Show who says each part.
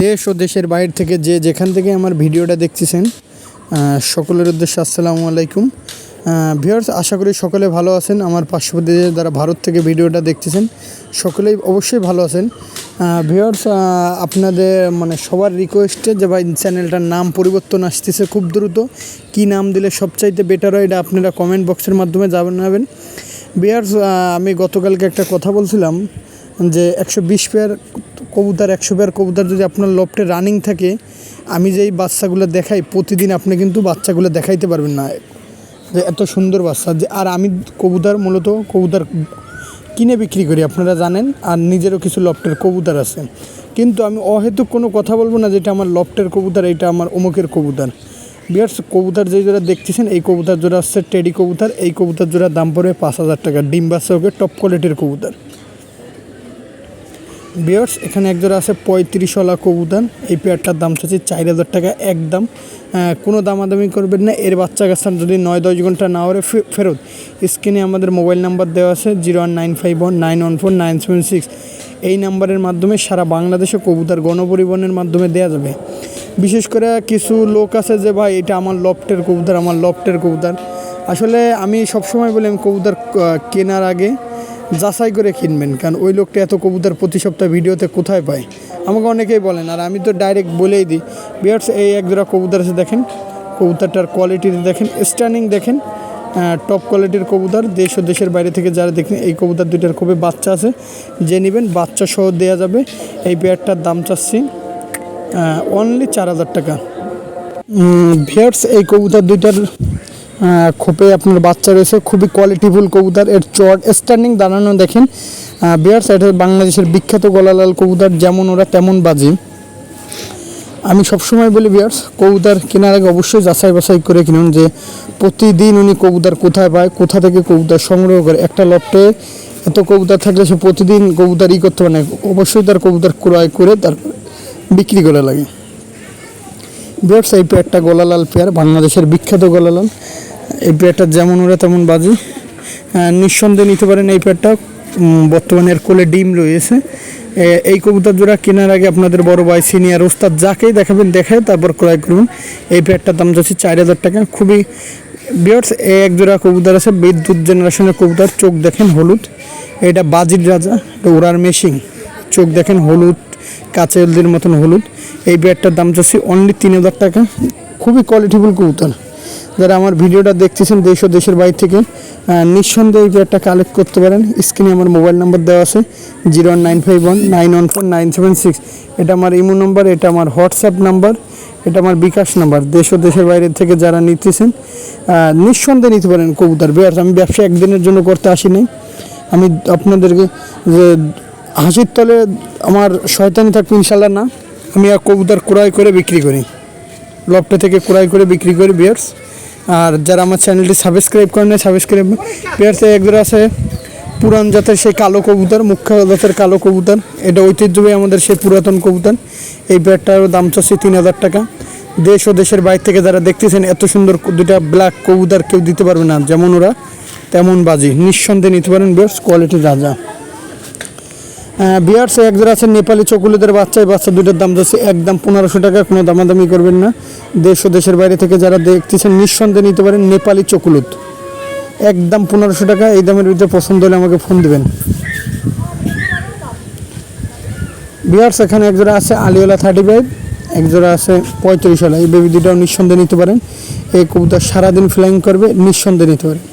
Speaker 1: দেশ ও দেশের বাইরে থেকে যেখান থেকে আমার ভিডিওটা দেখতেছেন সকলের উদ্দেশ্যে আসসালামু আলাইকুম ভিউয়ার্স। আশা করি সকলে ভালো আছেন। আমার পার্শ্ববর্তী যারা ভারত থেকে ভিডিওটা দেখতেছেন সকলেই অবশ্যই ভালো আছেন। ভিউয়ার্স, আপনাদের সবার রিকোয়েস্টে যে ভাই চ্যানেলটার নাম পরিবর্তন আসতেছে খুব দ্রুত, কী নাম দিলে সবচাইতে বেটার হয় এটা আপনারা কমেন্ট বক্সের মাধ্যমে জানাবেন। ভিউয়ার্স, আমি গতকালকে একটা কথা বলছিলাম যে 120 পেয়ার কবুতর 100 পেয়ার কবুতর যদি আপনার লফটে রানিং থাকে, আমি যেই বাচ্চাগুলো দেখাই প্রতিদিন আপনি কিন্তু বাচ্চাগুলো দেখাইতে পারবেন না, যে এত সুন্দর বাচ্চা। যে আর আমি মূলত কবুতর কিনে বিক্রি করি আপনারা জানেন, আর নিজেরও কিছু লফটের কবুতর আছে, কিন্তু আমি অহেতুক কোনো কথা বলবো না যেটা আমার লফটের কবুতর, এইটা আমার অমুকের কবুতর। ভিউয়ার্স, কবুতর যেই জোড়া দেখতেছেন এই কবুতর জোড়া হচ্ছে টেডি কবুতর। এই কবুতর জোড়ার দাম পড়বে 5,000 টাকা। ডিম বাচ্চা ওকে টপ কোয়ালিটির কবুতর। ভিউয়ার্স, এখানে একজোড়া আছে 35ওয়ালা কবুতর। এই পেয়ারটার দাম চাচ্ছি 4,000 টাকা একদম। কোনো দামাদামি করবেন না। এর বাচ্চা কাচ্চা যদি 9-10 ঘন্টা না হলে ফেরত। স্ক্রিনে আমাদের মোবাইল নাম্বার দেওয়া আছে 01951914976। এই নাম্বারের মাধ্যমে সারা বাংলাদেশে কবুতর গণপরিবহনের মাধ্যমে দেওয়া যাবে। বিশেষ করে কিছু লোক আছে যে ভাই এটা আমার লফটের কবুতর। আসলে আমি সবসময় বলি আমি কবুতর কেনার আগে যাচাই করে কিনবেন, কারণ ওই লোকটা এত কবুতর প্রতি সপ্তাহে ভিডিওতে কোথায় পায়, আমাকে অনেকেই বলেন, আর আমি তো ডাইরেক্ট বলেই দিই। ভিউয়ার্স, এই একজোড়া কবুতর আছে, দেখেন কবুতরটার কোয়ালিটিতে দেখেন, স্টার্নিং দেখেন, টপ কোয়ালিটির কবুতর। দেশ ও দেশের বাইরে থেকে যারা দেখেন এই কবুতর দুইটার খুবই বাচ্চা আছে, যে নেবেন বাচ্চা সহ দেওয়া যাবে। এই পেয়ারটার দাম চাচ্ছি অনলি 4,000 টাকা। ভিউয়ার্স, এই কবুতর দুইটার খোপে আপনার বাচ্চা রয়েছে, খুবই কোয়ালিটিফুল কবুতর। এর চট স্ট্যান্ডিং দাঁড়ানো দেখেন। ভিউয়ার্স, এটা বাংলাদেশের বিখ্যাত গলালাল কবুতর, যেমন ওরা তেমন বাজি। আমি সবসময় বলি ভিউয়ার্স, কবুতর কেনার আগে অবশ্যই যাচাই বাছাই করে কিনুন, যে প্রতিদিন উনি কবুতর কোথায় পায়, কোথা থেকে কবুতর সংগ্রহ করে। একটা লফটে এত কবুতর থাকলে সে প্রতিদিন কবুতর করতে পারে না, অবশ্যই তার কবুতর ক্রয় করে তার বিক্রি করা লাগে। ভিউয়ার্স, এই পেয়ারটা গলালাল পেয়ার, বাংলাদেশের বিখ্যাত গলালাল। এই পেয়ারটা যেমন ওরা তেমন বাজি, নিঃসন্দেহে নিতে পারেন। এই পেয়ারটা বর্তমানে এর কোলে ডিম রয়েছে। এই কবুতর জোড়া কেনার আগে আপনাদের বড় ভাই, সিনিয়র, ওস্তাদ যাকেই দেখাবেন দেখায় তারপর ক্রয় করুন। এই পেয়ারটার দাম যাচ্ছে 4,000 টাকা। খুবই ভিউয়ার্স, এই এক জোড়া কবুতর আছে বিদ্যুৎ জেনারেশনের কবুতর। চোখ দেখেন হলুদ, এটা বাজির রাজা, ওড়ার মেশিন। চোখ দেখেন হলুদ, কাঁচা হলদির মতন হলুদ। এই পেয়ারটার দাম যাচ্ছে অনলি 3,000 টাকা। খুবই কোয়ালিটিফুল কবুতর। যারা আমার ভিডিওটা দেখতেছেন দেশ ও দেশের বাইরে থেকে, নিঃসন্দেহে এই পেয়ারটা কালেক্ট করতে পারেন। স্ক্রিনে আমার মোবাইল নাম্বার দেওয়া আছে 01951914976। এটা আমার ইমো নাম্বার, এটা আমার হোয়াটসঅ্যাপ নাম্বার, এটা আমার বিকাশ নাম্বার। দেশ ও দেশের বাইরে থেকে যারা নিতেছেন নিঃসন্দেহে নিতে পারেন কবুতর। ভিউয়ার্স, আমি ব্যবসা একদিনের জন্য করতে আসি নাই। আমি আপনাদেরকে যে হাসির তলে আমার শয়তানি থাকবে ইনশাল্লাহ না। আমি কবুতর ক্রয় করে বিক্রি করি, লফটে থেকে ক্রয় করে বিক্রি করি। ভিউয়ার্স, আর যারা আমার চ্যানেলটি সাবস্ক্রাইব করেন না, সাবস্ক্রাইব। ভিউয়ার্স, একজন আছে পুরান জাতের সেই কালো কবুতর, মুখ্য জাতের কালো কবুতর। এটা ঐতিহ্যবাহী আমাদের সেই পুরাতন কবুতর। এই পেয়ারটার দাম চাচ্ছি 3,000 টাকা। দেশ ও দেশের বাইরে থেকে যারা দেখতেছেন, এত সুন্দর দুটা ব্ল্যাক কবুতর কেউ দিতে পারবে না, যেমন ওরা তেমন বাজি। নিঃসন্দেহে নিতে পারেন ভিউয়ার্স, কোয়ালিটির রাজা। ভিউয়ার্স, একজোড়া আছে নেপালি চকুলেদের বাচ্চা। এই বাচ্চা দুইটার দাম যাচ্ছে একদম 1500 টাকা। কোনো দামাদামি করবেন না। দেশ ও দেশের বাইরে থেকে যারা দেখতেছেন নিঃসন্দেহে নিতে পারেন নেপালি চকুলুত, একদম 1500 টাকা। এই দামের ভিতরে পছন্দ হলে আমাকে ফোন দেবেন। ভিউয়ার্স, এখানে একজোড়া আছে আলিওলা 35, একজোড়া আছে 35ওয়ালা। এই বেবি দুটাও নিঃসন্দেহে নিতে পারেন। এই কবুতর সারাদিন ফ্লাইং করবে, নিঃসন্দেহে নিতে পারেন।